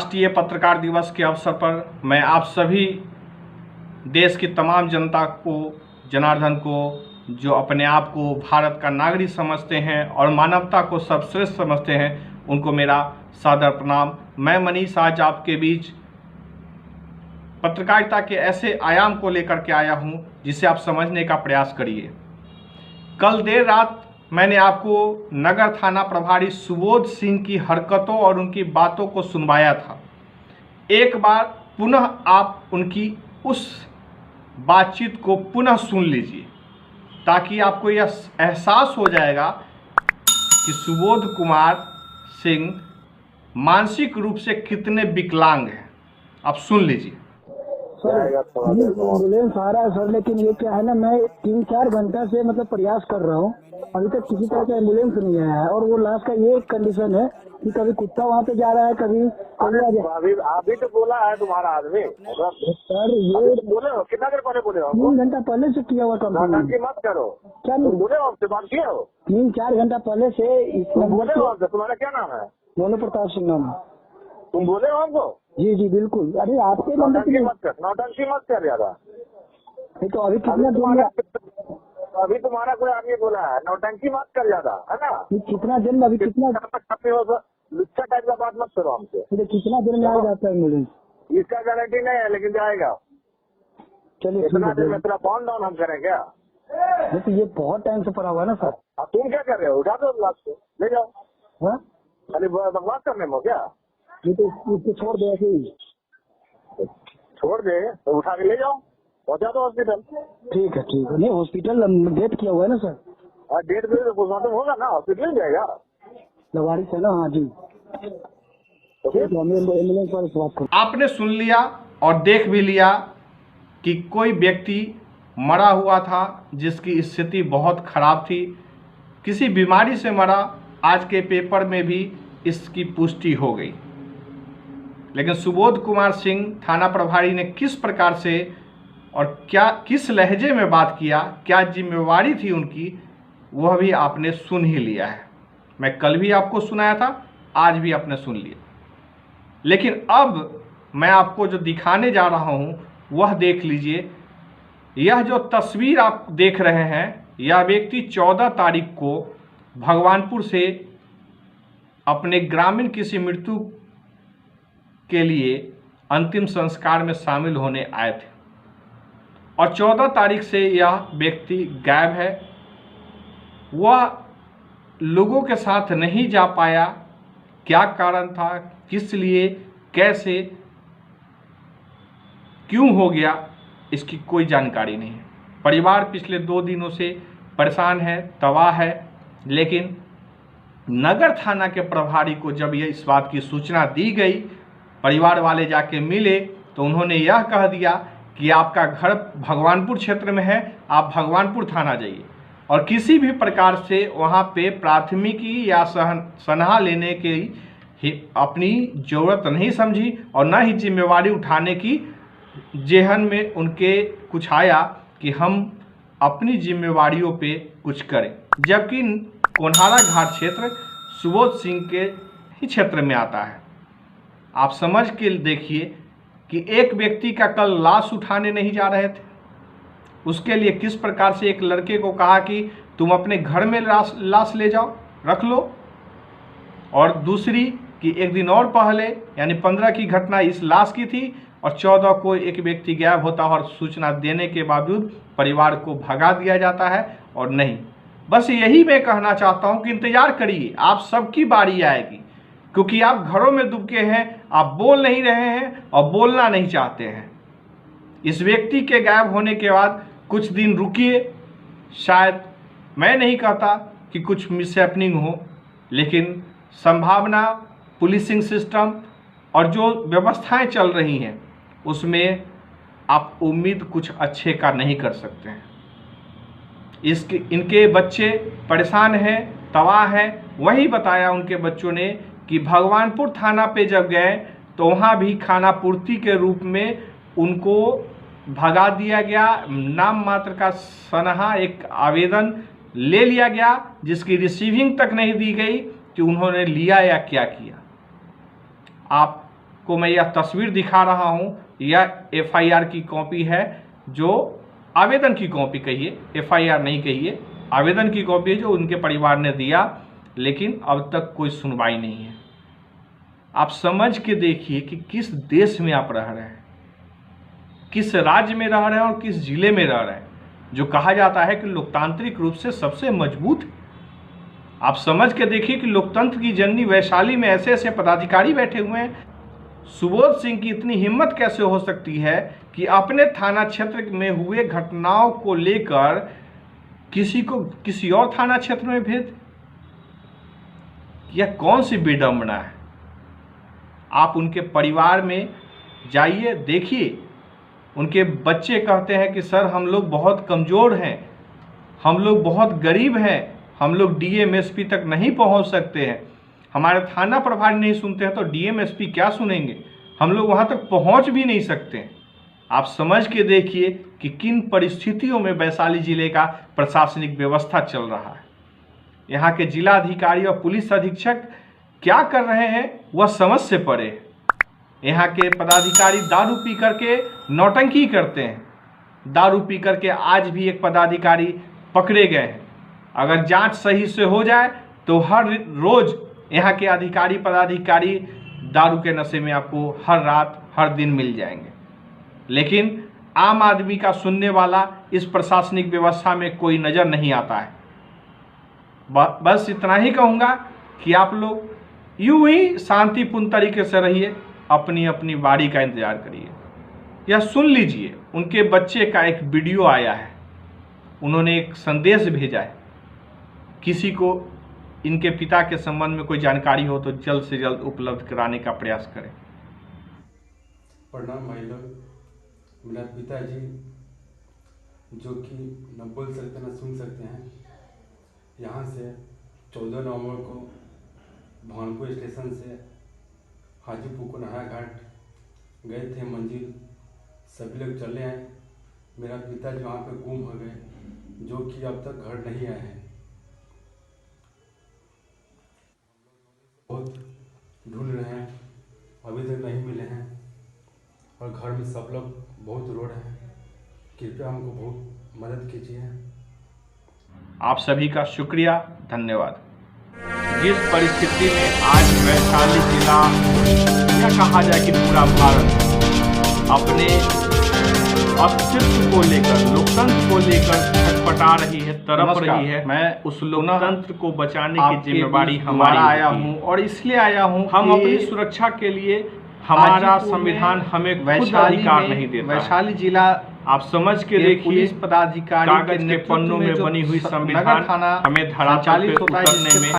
राष्ट्रीय पत्रकार दिवस के अवसर पर मैं आप सभी देश की तमाम जनता को, जनार्दन को, जो अपने आप को भारत का नागरिक समझते हैं और मानवता को सर्वश्रेष्ठ समझते हैं, उनको मेरा सादर प्रणाम। मैं मनीष आज आपके बीच पत्रकारिता के ऐसे आयाम को लेकर के आया हूं जिसे आप समझने का प्रयास करिए। कल देर रात मैंने आपको नगर थाना प्रभारी सुबोध सिंह की हरकतों और उनकी बातों को सुनवाया था। एक बार पुनः आप उनकी उस बातचीत को पुनः सुन लीजिए ताकि आपको यह एहसास हो जाएगा कि सुबोध कुमार सिंह मानसिक रूप से कितने विकलांग हैं। आप सुन लीजिए। एम्बुलेंस आ रहा है सर, लेकिन ये क्या है ना, मैं 3-4 घंटा से प्रयास कर रहा हूँ, अभी तक किसी तरह का एम्बुलेंस नहीं आया है। और वो लास्ट का ये कंडीशन है कि कभी कुत्ता वहाँ पे जा रहा है, कभी अभी तो बोला है तुम्हारा आदमी सर। ये बोले हो कितना देर पहले बोले हो? 3 घंटा पहले से किया हुआ कंप्लेंट। मत करो। क्या नहीं बोले हो? आपसे बात किया हो? 3-4 घंटा पहले से बोले हो? तुम्हारा क्या नाम है? मोनू प्रताप सिंह नाम है। तुम बोले हो हमको? जी जी बिल्कुल। अरे आपके नंबर पे नौटंकी मत कर ज्यादा। तो अभी कितना दिन में, अभी तुम्हारा कोई आदमी बोला है नौटंकी मत कर ज्यादा, है ना? कितना दिन में, अभी कितना लुच्चा टाइप का बात मत करो हमसे। कितना दिन में आ जाता है एम्बुलेंस? इसका गारंटी नहीं है लेकिन जाएगा। चलिए इतना देर में तेरा फोन डाउन हम करें क्या? तो ये बहुत टाइम से पड़ा हुआ है ना सर। अब तुम क्या कर रहे हो? उठा दो लास्ट को ले जाओ। हाँ खाली बकवास करने में हो क्या? ये तो इसको छोड़ दे, ऐसे ही छोड़ दे तो उठा के ले जाओ, पहुंचा दो हॉस्पिटल। ठीक है ठीक है। नहीं हॉस्पिटल डेट किया हुआ है ना सर? और डेट पे तो पोस्टमार्टम होगा ना, हॉस्पिटल जाएगा लवारी से ना। हाँ जी तो फिर एम्बुलेंस वाले से बात करो। आपने सुन लिया और देख भी लिया कि कोई व्यक्ति मरा हुआ था जिसकी स्थिति बहुत खराब थी, किसी बीमारी से मरा। आज के पेपर में भी इसकी पुष्टि हो गई। लेकिन सुबोध कुमार सिंह थाना प्रभारी ने किस प्रकार से और किस लहजे में बात किया, क्या जिम्मेवारी थी उनकी, वह भी आपने सुन ही लिया है। मैं कल भी आपको सुनाया था, आज भी आपने सुन लिया। लेकिन अब मैं आपको जो दिखाने जा रहा हूं वह देख लीजिए। यह जो तस्वीर आप देख रहे हैं, यह व्यक्ति 14 तारीख को भगवानपुर से अपने ग्रामीण किसी मृत्यु के लिए अंतिम संस्कार में शामिल होने आए थे और 14 तारीख से यह व्यक्ति गायब है। वह लोगों के साथ नहीं जा पाया। क्या कारण था, किस लिए, कैसे, क्यों हो गया, इसकी कोई जानकारी नहीं है। परिवार पिछले 2 दिनों से परेशान है, तबाह है। लेकिन नगर थाना के प्रभारी को जब यह इस बात की सूचना दी गई, परिवार वाले जाके मिले तो उन्होंने यह कह दिया कि आपका घर भगवानपुर क्षेत्र में है, आप भगवानपुर थाना जाइए। और किसी भी प्रकार से वहाँ पे प्राथमिकी या सनहा लेने की अपनी ज़रूरत नहीं समझी और न ही जिम्मेवारी उठाने की जेहन में उनके कुछ आया कि हम अपनी जिम्मेवारियों पे कुछ करें। जबकि कोन्हारा घाट क्षेत्र सुबोध सिंह के ही क्षेत्र में आता है। आप समझ के देखिए कि एक व्यक्ति का कल लाश उठाने नहीं जा रहे थे, उसके लिए किस प्रकार से एक लड़के को कहा कि तुम अपने घर में लाश ले जाओ, रख लो। और दूसरी कि एक दिन और पहले यानी 15 की घटना इस लाश की थी और 14 को एक व्यक्ति गायब होता है और सूचना देने के बावजूद परिवार को भगा दिया जाता है। और नहीं, बस यही मैं कहना चाहता हूं कि इंतजार करिए, आप सबकी बारी आएगी, क्योंकि आप घरों में दुबके हैं, आप बोल नहीं रहे हैं और बोलना नहीं चाहते हैं। इस व्यक्ति के गायब होने के बाद कुछ दिन रुकिए। शायद मैं नहीं कहता कि कुछ मिसहैपनिंग हो, लेकिन संभावना, पुलिसिंग सिस्टम और जो व्यवस्थाएं चल रही हैं उसमें आप उम्मीद कुछ अच्छे का नहीं कर सकते हैं। इनके बच्चे परेशान हैं, तबाह हैं। वही बताया उनके बच्चों ने कि भगवानपुर थाना पे जब गए तो वहाँ भी खाना पूर्ति के रूप में उनको भगा दिया गया। नाम मात्र का सनहा एक आवेदन ले लिया गया जिसकी रिसीविंग तक नहीं दी गई कि उन्होंने लिया या क्या किया। आपको आपको मैं यह तस्वीर दिखा रहा हूं, यह FIR की कॉपी है, जो आवेदन की कॉपी कहिए, FIR नहीं कहिए, आवेदन की कॉपी है जो उनके परिवार ने दिया, लेकिन अब तक कोई सुनवाई नहीं है। आप समझ के देखिए कि किस देश में आप रह रहे हैं, किस राज्य में रह रहे हैं और किस जिले में रह रहे हैं, जो कहा जाता है कि लोकतांत्रिक रूप से सबसे मजबूत है। आप समझ के देखिए कि लोकतंत्र की जननी वैशाली में ऐसे ऐसे पदाधिकारी बैठे हुए हैं। सुबोध सिंह की इतनी हिम्मत कैसे हो सकती है कि अपने थाना क्षेत्र में हुए घटनाओं को लेकर किसी को किसी और थाना क्षेत्र में भेज? यह कौन सी विडंबना है? आप उनके परिवार में जाइए, देखिए। उनके बच्चे कहते हैं कि सर हम लोग बहुत कमज़ोर हैं, हम लोग बहुत गरीब हैं, हम लोग DM SP तक नहीं पहुंच सकते हैं, हमारे थाना प्रभारी नहीं सुनते हैं तो DM SP क्या सुनेंगे, हम लोग वहां तक पहुंच भी नहीं सकते हैं। आप समझ के देखिए कि किन परिस्थितियों में वैशाली जिले का प्रशासनिक व्यवस्था चल रहा है। यहाँ के जिलाधिकारी और पुलिस अधीक्षक क्या कर रहे हैं वह समझ से परे है। यहाँ के पदाधिकारी दारू पी करके नौटंकी करते हैं। दारू पी करके आज भी एक पदाधिकारी पकड़े गए हैं। अगर जांच सही से हो जाए तो हर रोज यहाँ के अधिकारी पदाधिकारी दारू के नशे में आपको हर रात हर दिन मिल जाएंगे, लेकिन आम आदमी का सुनने वाला इस प्रशासनिक व्यवस्था में कोई नज़र नहीं आता है। बस इतना ही कहूँगा कि आप लोग यूं ही शांतिपूर्ण तरीके से रहिए, अपनी अपनी बारी का इंतजार करिए। यह सुन लीजिए, उनके बच्चे का एक वीडियो आया है, उन्होंने एक संदेश भेजा है। किसी को इनके पिता के संबंध में कोई जानकारी हो तो जल्द से जल्द उपलब्ध कराने का प्रयास करें। प्रणाम भाई लोग, मेरा पिताजी जो कि न बोल सकते न सुन सकते हैं, यहाँ से 14 नवंबर को भानपुर स्टेशन से हाजीपुर को नया घाट गए थे मंजिल, सभी लोग चले आए। मेरा पिताजी वहाँ पे गुम हो गए, जो कि अब तक घर नहीं आए हैं। बहुत ढूंढ रहे हैं, अभी तक नहीं मिले हैं, और घर में सब लोग बहुत रो रहे हैं। कृपया हमको बहुत मदद कीजिए। आप सभी का शुक्रिया, धन्यवाद। जिस परिस्थिति में आज वैशाली जिला, क्या कहा जाए कि पूरा भारत अपने अस्तित्व को लेकर, लोकतंत्र को लेकर छटपटा रही है, तड़प रही है, मैं उस लोकतंत्र को बचाने की जिम्मेदारी हमारी आया हूँ, और इसलिए आया हूँ हम अपनी सुरक्षा के लिए, हमारा संविधान हमें खुद अधिकार नहीं देता। वैशाली जिला आप समझ के देखिए, पुलिस पदाधिकारी कागज के पन्नों में बनी हुई संविधान हमें धरातल पे उतरने में